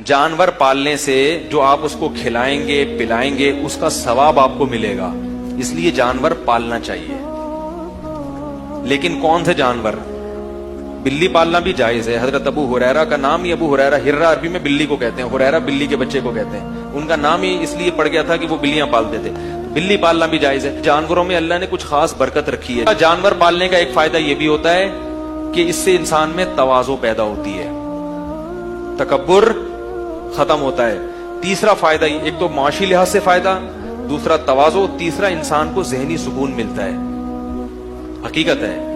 जानवर पालने से जो आप उसको खिलाएंगे पिलाएंगे उसका सवाब आपको मिलेगा, इसलिए जानवर पालना चाहिए। लेकिन कौन से जानवर? बिल्ली पालना भी जायज है। हजरत अबू हुरैरा का नाम ही अबू हुरैरा, हिर्रा अरबी में बिल्ली को कहते हैं, हुरैरा बिल्ली के बच्चे को कहते हैं। उनका नाम ही इसलिए पड़ गया था कि वो बिल्लियां पालते थे। बिल्ली पालना भी जायज है। जानवरों में अल्लाह ने कुछ खास बरकत रखी है। जानवर पालने का एक फायदा यह भी होता है कि इससे इंसान में तवाज़ो पैदा होती है, तकब्बुर खत्म होता है। तीसरा फायदा, एक तो माशी लिहाज से फायदा, दूसरा तवाज़ो, तीसरा इंसान को ज़हनी सुकून मिलता है। हकीकत है।